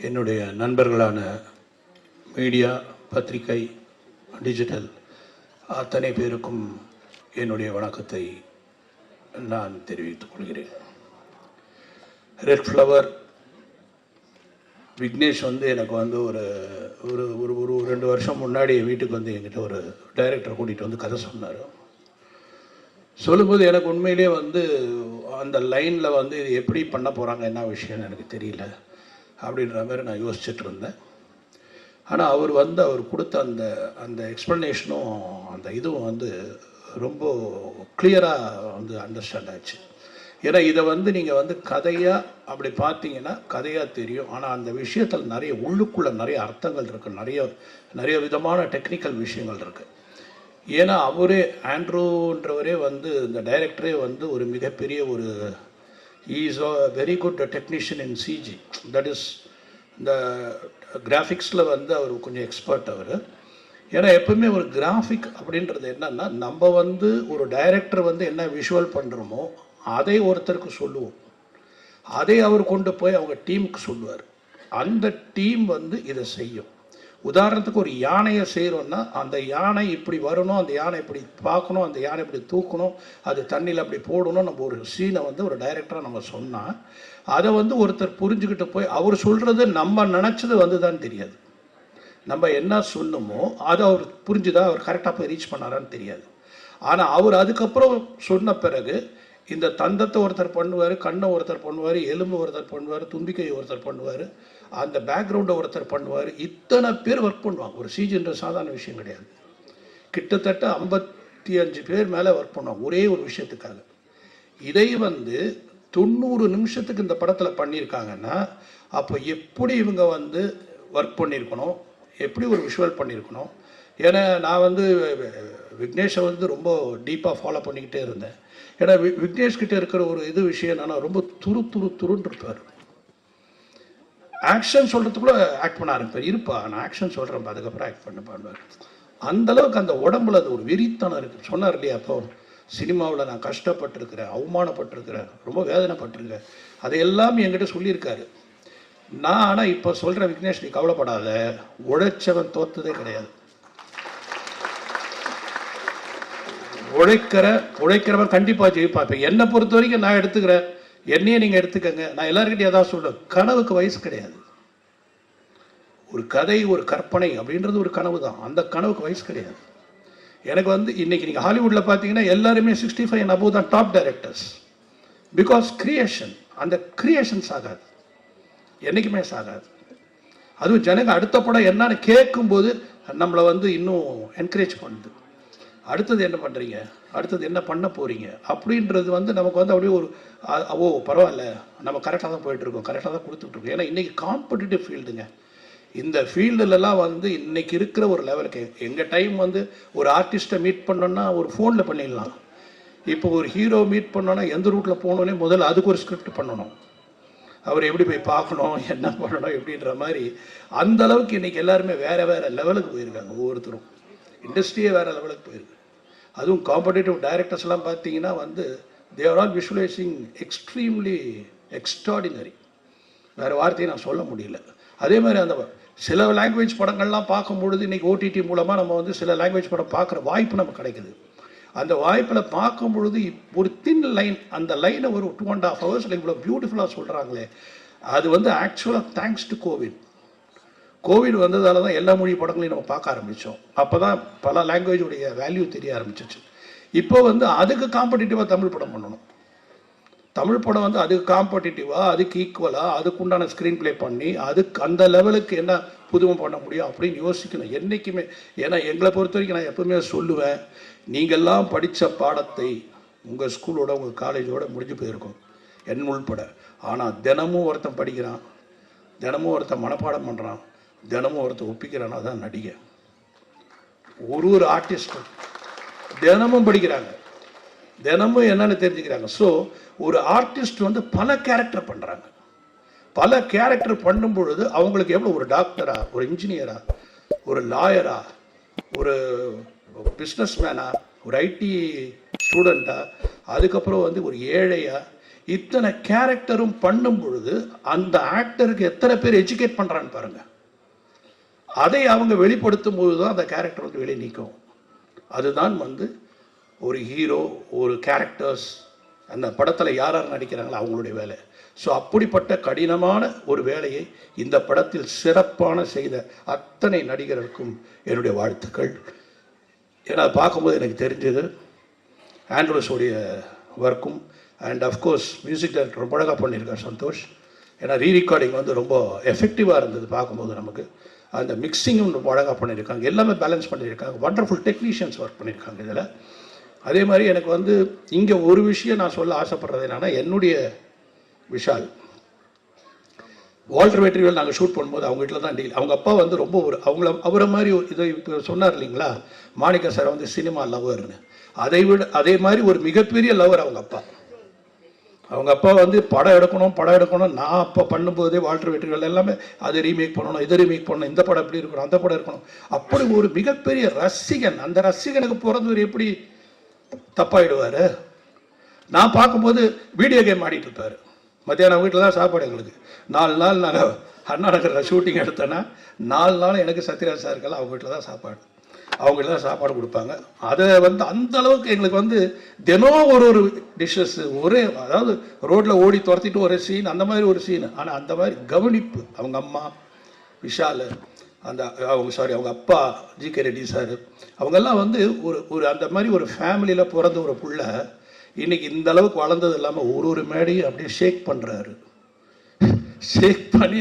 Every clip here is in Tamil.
என்னுடைய நண்பர்களான மீடியா, பத்திரிகை, டிஜிட்டல் அத்தனை பேருக்கும் என்னுடைய வணக்கத்தை நான் தெரிவித்துக் கொள்கிறேன். ரெட் ஃப்ளவர் விக்னேஷ் எனக்கு ஒரு ஒரு ஒரு ஒரு 2 வருஷம் முன்னாடி வீட்டுக்கு என்கிட்ட ஒரு டைரக்டரை கூட்டிகிட்டு கதை சொன்னார். சொல்லும்போது எனக்கு உண்மையிலே அந்த லைனில் இது எப்படி பண்ண போகிறாங்க, என்ன விஷயம்னு எனக்கு தெரியல அப்படின்ற மாதிரி நான் யோசிச்சுட்டு இருந்தேன். ஆனால் அவர் அவர் கொடுத்த அந்த அந்த எக்ஸ்ப்ளனேஷனும் அந்த இதுவும் ரொம்ப கிளியராக அண்டர்ஸ்டாண்ட் ஆச்சு. ஏன்னா இதை நீங்கள் கதையாக அப்படி பார்த்தீங்கன்னா கதையாக தெரியும். ஆனால் அந்த விஷயத்தில் நிறைய உள்ளுக்குள்ளே நிறைய அர்த்தங்கள் இருக்குது, நிறைய விதமான டெக்னிக்கல் விஷயங்கள் இருக்குது. ஏன்னா அவரே ஆண்ட்ரூன்றவரே இந்த டைரக்டரே ஒரு மிகப்பெரிய ஒரு is a very good technician in CG, that is இந்த கிராஃபிக்ஸில் அவர் கொஞ்சம் எக்ஸ்பர்ட் அவர். ஏன்னா எப்பவுமே ஒரு கிராஃபிக் அப்படின்றது என்னன்னா, நம்ம ஒரு டைரக்டர் என்ன விஷுவல் பண்ணுறோமோ அதை ஒருத்தருக்கு சொல்லுவோம், அதை அவர் கொண்டு போய் அவங்க டீமுக்கு சொல்லுவார். அந்த டீம் இதை செய்யும். உதாரணத்துக்கு ஒரு யானையை செய்கிறோன்னா அந்த யானை இப்படி வரணும், அந்த யானை இப்படி பார்க்கணும், அந்த யானை இப்படி தூக்கணும், அது தண்ணியில் அப்படி போடணும். நம்ம ஒரு சீனை ஒரு டைரக்டராக நம்ம சொன்னால் அதை ஒருத்தர் புரிஞ்சுக்கிட்டு போய் அவர் சொல்கிறது நம்ம நினச்சது தான் தெரியாது. நம்ம என்ன சொன்னோமோ அதை அவர் புரிஞ்சுதா, அவர் கரெக்டாக போய் ரீச் பண்ணாரான்னு தெரியாது. ஆனால் அவர் அதுக்கப்புறம் சொன்ன பிறகு இந்த தந்தத்தை ஒருத்தர் பண்ணுவார், கண்ணை ஒருத்தர் பண்ணுவார், எலும்பு ஒருத்தர் பண்ணுவார், தும்பிக்கையை ஒருத்தர் பண்ணுவார், அந்த பேக்ரவுண்டை ஒருத்தர் பண்ணுவார். இத்தனை பேர் ஒர்க் பண்ணுவாங்க. ஒரு சிஜின்ற சாதாரண விஷயம் கிடையாது. கிட்டத்தட்ட 55 பேர் மேலே ஒர்க் பண்ணுவாங்க ஒரே ஒரு விஷயத்துக்காக. இதை 90 நிமிஷத்துக்கு இந்த படத்தில் பண்ணியிருக்காங்கன்னா அப்போ எப்படி இவங்க ஒர்க் பண்ணியிருக்கணும், எப்படி ஒரு விஷுவல் பண்ணியிருக்கணும். ஏன்னா நான் விக்னேஷை ரொம்ப டீப்பாக ஃபாலோ பண்ணிக்கிட்டே இருந்தேன். ஏன்னா விக்னேஷ்கிட்ட இருக்கிற ஒரு விஷயம் என்னன்னா, ரொம்ப துருன்னு இருப்பார். ஆக்ஷன் சொல்கிறதுக்குள்ள ஆக்ட் பண்ண ஆரம்பிப்பார். நான் ஆக்ஷன் சொல்கிறேன், அதுக்கப்புறம் ஆக்ட் பண்ண பாடுவார். அந்தளவுக்கு அந்த உடம்புல அது ஒரு வெறித்தனம் இருக்குது. சொன்னார் இல்லையா, அப்போ சினிமாவில் நான் கஷ்டப்பட்டிருக்கிறேன், அவமானப்பட்டிருக்கிறேன், ரொம்ப வேதனைப்பட்டிருக்கேன், அதையெல்லாம் என்கிட்ட சொல்லியிருக்காரு. நான் ஆனால் இப்போ சொல்கிறேன், விக்னேஷ் நீ கவலைப்படாத, உழைச்சவன் தோத்ததே கிடையாது. உழைக்கிறவன் கண்டிப்பாக ஜெயிப்பான். இப்போ என்னை பொறுத்த வரைக்கும் நான் எடுத்துக்கிறேன், என்னையே நீங்கள் எடுத்துக்கங்க. நான் எல்லாருக்கிட்டையும் ஏதாவது சொல்லுவேன், கனவுக்கு வயசு கிடையாது. ஒரு கதை, ஒரு கற்பனை அப்படின்றது ஒரு கனவு தான். அந்த கனவுக்கு வயசு கிடையாது. எனக்கு இன்னைக்கு நீங்கள் ஹாலிவுட்டில் பார்த்தீங்கன்னா எல்லாருமே 65 and above தான் டாப் டைரக்டர்ஸ். பிகாஸ் கிரியேஷன், அந்த கிரியேஷன் சாகாது, என்றைக்குமே சாகாது. அதுவும் ஜனங்க அடுத்த படம் என்னன்னு கேட்கும்போது நம்மளை இன்னும் என்கரேஜ் பண்ணுது. அடுத்தது என்ன பண்ணுறீங்க, அடுத்தது என்ன பண்ண போகிறீங்க அப்படின்றது நமக்கு அப்படியே ஒரு ஓ பரவாயில்ல, நம்ம கரெக்டாக தான் போயிட்டுருக்கோம், கரெக்டாக தான் கொடுத்துட்ருக்கோம். ஏன்னா இன்றைக்கி காம்படிட்டிவ் ஃபீல்டுங்க. இந்த ஃபீல்டுலலாம் இன்றைக்கி இருக்கிற ஒரு லெவலுக்கு எங்கள் டைம் ஒரு ஆர்டிஸ்ட்டை மீட் பண்ணோன்னா ஒரு ஃபோனில் பண்ணிடலாம். இப்போ ஒரு ஹீரோ மீட் பண்ணோன்னா எந்த ரூட்டில் போகணுன்னே முதல்ல அதுக்கு ஒரு ஸ்கிரிப்ட் பண்ணணும், அவர் எப்படி போய் பார்க்கணும், என்ன பண்ணணும் எப்படின்ற மாதிரி. அந்தளவுக்கு இன்றைக்கி எல்லாருமே வேறு லெவலுக்கு போயிருக்காங்க. ஒவ்வொருத்தரும் இண்டஸ்ட்ரியே வேறு லெவலுக்கு போயிருக்கு. அதுவும் காம்படிட்டிவ் டைரக்டர்ஸ்லாம் பார்த்தீங்கன்னா they are all visualising extremely extraordinary. வேறு வார்த்தையை நான் சொல்ல முடியல. அதே மாதிரி அந்த சில லாங்குவேஜ் படங்கள்லாம் பார்க்கும்பொழுது இன்றைக்கி ஓடிடி மூலமாக நம்ம சில லாங்குவேஜ் படம் பார்க்குற வாய்ப்பு நமக்கு கிடைக்குது. அந்த வாய்ப்பில் பார்க்கும் பொழுது ஒரு தின் லைன், அந்த லைனை ஒரு 2.5 hours இவ்வளோ பியூட்டிஃபுல்லாக சொல்கிறாங்களே, அது ஆக்சுவலாக தேங்க்ஸ் டு கோவிட் வந்ததால தான் எல்லா மொழி படங்களையும் நம்ம பார்க்க ஆரம்பித்தோம். அப்போ தான் பல லாங்குவேஜுடைய வேல்யூ தெரிய ஆரம்பிச்சிச்சு. இப்போ அதுக்கு காம்படிட்டிவாக தமிழ் படம் பண்ணணும். தமிழ் படம் அதுக்கு காம்படிட்டிவாக, அதுக்கு ஈக்குவலாக, அதுக்குண்டான ஸ்க்ரீன் ப்ளே பண்ணி அதுக்கு அந்த லெவலுக்கு என்ன புதுமை பண்ண முடியும் அப்படின்னு யோசிக்கணும் என்றைக்குமே. ஏன்னா எங்களை பொறுத்த வரைக்கும் நான் எப்பவுமே சொல்லுவேன், நீங்கள்லாம் படித்த பாடத்தை உங்கள் ஸ்கூலோட உங்கள் காலேஜோட முடிஞ்சு போயிருக்கும், என் உள்பட. ஆனால் தினமும் ஒருத்தன் படிக்கிறான், தினமும் ஒருத்தன் மனப்பாடம் பண்ணுறான், தினமும் ஒருத்தர் ஒப்பிக்கிறான்னா தான் நடிகை. ஒரு ஆர்டிஸ்டும் தினமும் படிக்கிறாங்க, தினமும் என்னன்னு தெரிஞ்சுக்கிறாங்க. ஸோ ஒரு ஆர்டிஸ்ட் பல கேரக்டர் பண்ணுறாங்க. பல கேரக்டர் பண்ணும் பொழுது அவங்களுக்கு எவ்வளோ, ஒரு டாக்டரா, ஒரு இன்ஜினியரா, ஒரு லாயரா, ஒரு பிஸ்னஸ் மேனா, ஒரு ஐடி ஸ்டூடெண்ட்டா, அதுக்கப்புறம் ஒரு ஏழையா, இத்தனை கேரக்டரும் பண்ணும் பொழுது அந்த ஆக்டருக்கு எத்தனை பேர் எஜுகேட் பண்ணுறான்னு பாருங்க. அதை அவங்க வெளிப்படுத்தும் போது தான் அந்த கேரக்டர் வந்து வெளியே நிற்கும். அதுதான் வந்து ஒரு ஹீரோ, ஒரு கேரக்டர்ஸ், அந்த படத்தில் யார் யார் நடிக்கிறாங்களோ அவங்களுடைய வேலை. ஸோ அப்படிப்பட்ட கடினமான ஒரு வேலையை இந்த படத்தில் சிறப்பான செய்த அத்தனை நடிகர்களுக்கும் என்னுடைய வாழ்த்துக்கள். ஏன்னா பார்க்கும்போது எனக்கு தெரிஞ்சது ஆண்ட்ரூஸோடைய ஒர்க்கும் அண்ட் அஃப்கோர்ஸ் மியூசிக் டைரக்டர் ரொம்ப அழகாக பண்ணியிருக்கார் சந்தோஷ். ஏன்னா ரீரெக்கார்டிங் வந்து ரொம்ப எஃபெக்டிவாக இருந்தது பார்க்கும்போது. நமக்கு அந்த மிக்சிங்கும் ரொம்ப அழகாக பண்ணியிருக்காங்க, எல்லாமே பேலன்ஸ் பண்ணியிருக்காங்க. வண்டர்ஃபுல் டெக்னீஷியன்ஸ் ஒர்க் பண்ணியிருக்காங்க இதில். அதே மாதிரி எனக்கு வந்து இங்கே ஒரு விஷயம் நான் சொல்ல ஆசைப்படுறது என்னென்னா, என்னுடைய விஷால் வால்டர் வெற்றிவேல் நாங்கள் ஷூட் பண்ணும்போது அவங்க வீட்டில் தான் டீல். அவங்க அப்பா வந்து ரொம்ப அவரை மாதிரி இதை இப்போ சொன்னார் இல்லைங்களா, மாணிக்க சார் வந்து சினிமா லவர்னு, அதே மாதிரி ஒரு மிகப்பெரிய லவர் அவங்க அப்பா. அவங்க அப்பா வந்து படம் எடுக்கணும். நான் அப்போ பண்ணும்போதே வால்டர் வெற்றிவேல் எல்லாமே அதை ரீமேக் பண்ணணும், இதை ரீமேக் பண்ணணும், இந்த படம் எப்படி இருக்கணும், அந்த படம் இருக்கணும், அப்படி ஒரு மிகப்பெரிய ரசிகன். அந்த ரசிகனுக்கு பிறந்தவர் எப்படி தப்பாயிடுவார்? நான் பார்க்கும்போது வீடியோ கேம் ஆடிட்டு இருப்பார். மத்தியானம் வீட்டில் தான் சாப்பாடு எங்களுக்கு. 4 நாள் நாங்கள் அண்ணா நகரில் ஷூட்டிங் எடுத்தோன்னா 4 நாள் எனக்கு சத்யராஜ் சாருக்கெல்லாம் அவங்க வீட்டில் தான் சாப்பாடு, அவங்க வீட்டில் தான் சாப்பாடு கொடுப்பாங்க. அதை வந்து அந்த அளவுக்கு எங்களுக்கு வந்து தினம் ஒரு டிஷ்ஷஸ், அதாவது ரோட்டில் ஓடி துரத்திட்டு ஒரு சீன், அந்த மாதிரி ஒரு சீன். ஆனால் அந்த மாதிரி கவனிப்பு அவங்க அம்மா விஷால், அவங்க அப்பா ஜி.கே. ரெட்டி சார், அவங்கெல்லாம் வந்து ஒரு அந்த மாதிரி ஒரு ஃபேமிலியில் பிறந்த ஒரு புள்ள இன்னைக்கு இந்த அளவுக்கு வளர்ந்தது இல்லாமல் ஒரு மேடையும் அப்படியே ஷேக் பண்ணுறாரு. ஷேக் பண்ணி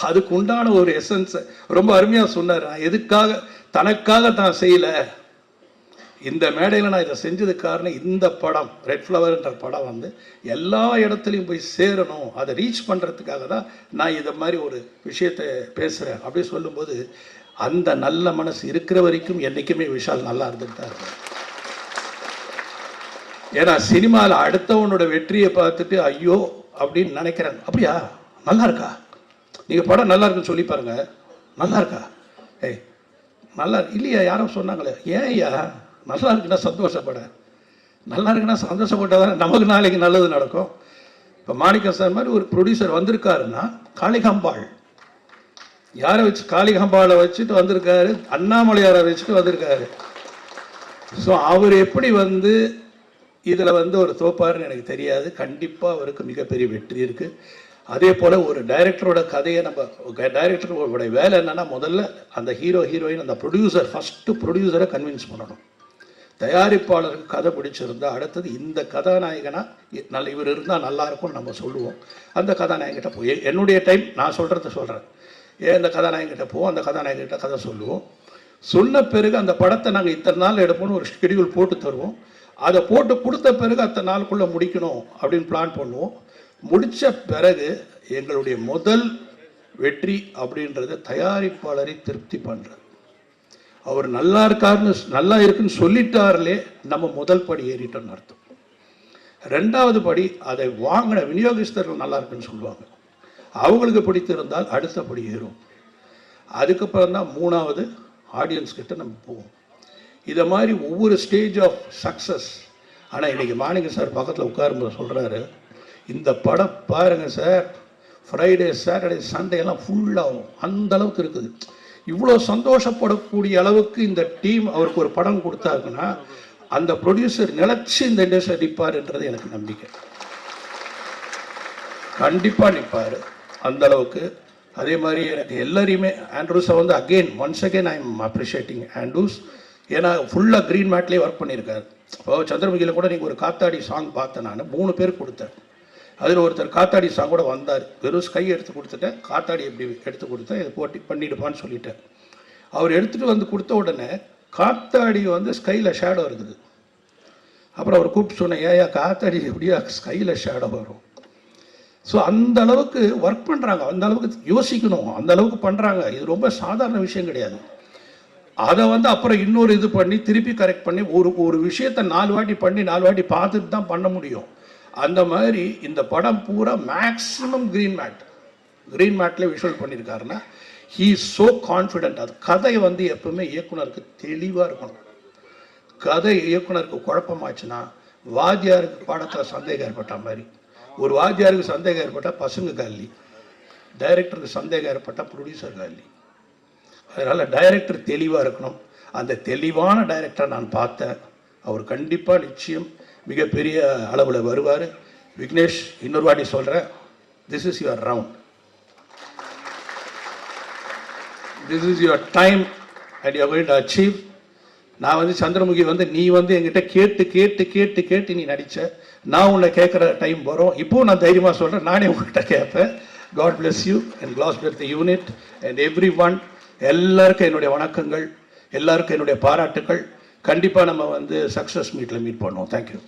அதுக்கு உண்டான ஒரு எசன்ஸை ரொம்ப அருமையாக சொன்னார். நான் எதுக்காக தனக்காக தான் செய்யலை, இந்த மேடையில் நான் இதை செஞ்சதுக்கு காரணம் இந்த படம் ரெட் ஃப்ளவர்ன்ற படம் வந்து எல்லா இடத்துலையும் போய் சேரணும், அதை ரீச் பண்ணுறதுக்காக தான் நான் இதை மாதிரி ஒரு விஷயத்தை பேசுகிறேன் அப்படி சொல்லும்போது அந்த நல்ல மனசு இருக்கிற வரைக்கும் என்றைக்குமே விஷால் நல்லா இருந்துட்டு தான் இருக்கும். ஏன்னா சினிமாவில் அடுத்தவனோட வெற்றியை பார்த்துட்டு ஐயோ அப்படின்னு நினைக்கிறாங்க. அப்படியா, நல்லா இருக்கா, நீங்கள் படம் நல்லா இருக்குன்னு சொல்லி பாருங்க, நல்லா இருக்கா, ஏய் நல்லா இல்லையா, யாரும் சொன்னாங்களே, ஏன் ஐயா நல்லா இருக்குன்னா சந்தோஷப்பட, நல்லா இருக்குன்னா சந்தோஷப்பட்டால் நமக்கு நாளைக்கு நல்லது நடக்கும். இப்போ மாணிக்கம் சார் மாதிரி ஒரு ப்ரொடியூசர் வந்திருக்காருன்னா காளிகாம்பாள் யாரை வச்சு, காளிகாம்பாளை வச்சுட்டு வந்திருக்காரு, அண்ணாமலையாரை வச்சுட்டு வந்திருக்காரு. ஸோ அவர் எப்படி வந்து இதில் வந்து ஒரு தோப்பாருன்னு எனக்கு தெரியாது. கண்டிப்பாக அவருக்கு மிகப்பெரிய வெற்றி இருக்குது. அதே போல் ஒரு டைரக்டரோட கதையை டைரக்டரோட வேலை என்னென்னா, முதல்ல அந்த ஹீரோயின் அந்த ஃபஸ்ட்டு ப்ரொடியூசரை கன்வின்ஸ் பண்ணணும். தயாரிப்பாளருக்கு கதை பிடிச்சிருந்தா அடுத்தது இந்த கதாநாயகனாக இவர் இருந்தால் நல்லாயிருக்கும்னு நம்ம சொல்லுவோம். அந்த கதாநாயகிட்ட போய் என்னுடைய டைம் நான் சொல்கிறேன், இந்த கதாநாயகிட்ட போவோம், அந்த கதாநாயகிட்ட கதை சொல்லுவோம். சொன்ன பிறகு அந்த படத்தை நாங்கள் இத்தனை நாள் எடுப்போம்னு ஒரு ஷெடியூல் போட்டு தருவோம். அதை போட்டு கொடுத்த பிறகு அத்தனை நாளுக்குள்ளே முடிக்கணும் அப்படின்னு பிளான் பண்ணுவோம். முடித்த பிறகு எங்களுடைய முதல் வெற்றி அப்படின்றத தயாரிப்பாளரை திருப்தி பண்ணுறது. அவர் நல்லா இருக்குன்னு சொல்லிட்டார்களே நம்ம முதல் படி ஏறிட்டோம்னு அர்த்தம். 2வது படி அதை வாங்கின விநியோகஸ்தர்கள் நல்லா இருக்குன்னு சொல்லுவாங்க, அவங்களுக்கு பிடித்திருந்தால் அடுத்த படி ஏறும். அதுக்கப்புறம் தான் 3வது ஆடியன்ஸ் கிட்ட நம்ம போவோம். இதை மாதிரி ஒவ்வொரு ஸ்டேஜ் ஆஃப் சக்ஸஸ். ஆனால் இன்றைக்கி மாணிக்க சார் பக்கத்தில் உட்காரும்போது சொல்கிறாரு, இந்த படம் பாருங்கள் சார், ஃப்ரைடே சாட்டர்டே சண்டே எல்லாம் ஃபுல்லாகும், அந்த அளவுக்கு இருக்குது. இவ்வளோ சந்தோஷப்படக்கூடிய அளவுக்கு இந்த டீம் அவருக்கு ஒரு படம் கொடுத்தாருக்குன்னா அந்த ப்ரொடியூசர் நிலச்சி இந்த இண்டஸ்ட்ரி நிற்பார்ன்றது எனக்கு நம்பிக்கை. கண்டிப்பாக நிற்பார் அந்த அளவுக்கு. அதே மாதிரி எனக்கு எல்லாரையுமே ஆண்ட்ரூஸை வந்து once again I am appreciating Andrews. ஏன்னா ஃபுல்லாக க்ரீன் மேட்லேயே ஒர்க் பண்ணியிருக்காரு. இப்போ சந்திரமுகியில் கூட நீங்கள் ஒரு காத்தாடி சாங் பார்த்தேன், நான் 3 பேர் கொடுத்தேன். அதில் ஒருத்தர் காத்தாடி சாங் கூட வந்தார், வெறும் ஸ்கை எடுத்து கொடுத்துட்டேன், காத்தாடி எப்படி எடுத்து கொடுத்தேன், இதை போட்டி பண்ணிடுப்பான்னு சொல்லிட்டேன். அவர் எடுத்துகிட்டு வந்து கொடுத்த உடனே காத்தாடி வந்து ஸ்கையில் ஷேடோ இருக்குது. அப்புறம் அவர் கூப்பிட்டு சொன்னேன், ஏயா காத்தாடி எப்படியா ஸ்கையில் ஷேடோ வரும்? ஸோ அந்த அளவுக்கு ஒர்க் பண்ணுறாங்க, அந்த அளவுக்கு யோசிக்கணும், அந்த அளவுக்கு பண்ணுறாங்க. இது ரொம்ப சாதாரண விஷயம் கிடையாது. அதை வந்து அப்புறம் இன்னொரு இது பண்ணி திருப்பி கரெக்ட் பண்ணி ஒரு விஷயத்தை 4 வாட்டி பண்ணி 4 வாட்டி பார்த்துட்டு தான் பண்ண முடியும். அந்த மாதிரி இந்த படம் பூரா மேக்ஸிமம் க்ரீன் மேட்லேயே விஷுவல் பண்ணியிருக்காருன்னா ஹீ இஸ் ஸோ கான்ஃபிடென்ட். அது கதை வந்து எப்பவுமே இயக்குனருக்கு தெளிவாக இருக்கணும். கதை இயக்குனருக்கு குழப்பமாச்சுன்னா வாத்தியாருக்கு பாடத்தில் சந்தேகம் ஏற்பட்ட மாதிரி ஒரு வாத்தியாருக்கு சந்தேகம் ஏற்பட்டால் பசங்க காலி, டைரக்டருக்கு சந்தேகம் ஏற்பட்டால் ப்ரொடியூசர் காலி. அதனால் டைரக்டர் தெளிவாக இருக்கணும். அந்த தெளிவான டைரக்டரை நான் பார்த்தேன். அவர் கண்டிப்பாக நிச்சயம் மிகப்பெரிய அளவில் வருவார். விக்னேஷ், இன்னொரு வாட்டி சொல்கிறேன், this is your round, this is your time and you are going to achieve. நான் சந்திரமுகி நீ என்கிட்ட கேட்டு கேட்டு கேட்டு கேட்டு நீ நடித்த, நான் உன்னை கேட்குற டைம் வரும். இப்போது நான் தைரியமாக சொல்கிறேன், நானே உங்கள்கிட்ட கேட்பேன். காட் பிளஸ் யூ அண்ட் கிளாஸ்பெர்த் யூனிட் அண்ட் எவ்ரி ஒன். எல்லாருக்கும் என்னுடைய வணக்கங்கள், எல்லாருக்கும் என்னுடைய பாராட்டுக்கள். கண்டிப்பாக நம்ம சக்ஸஸ் மீட்டில் மீட் பண்ணுவோம். தேங்க்யூ.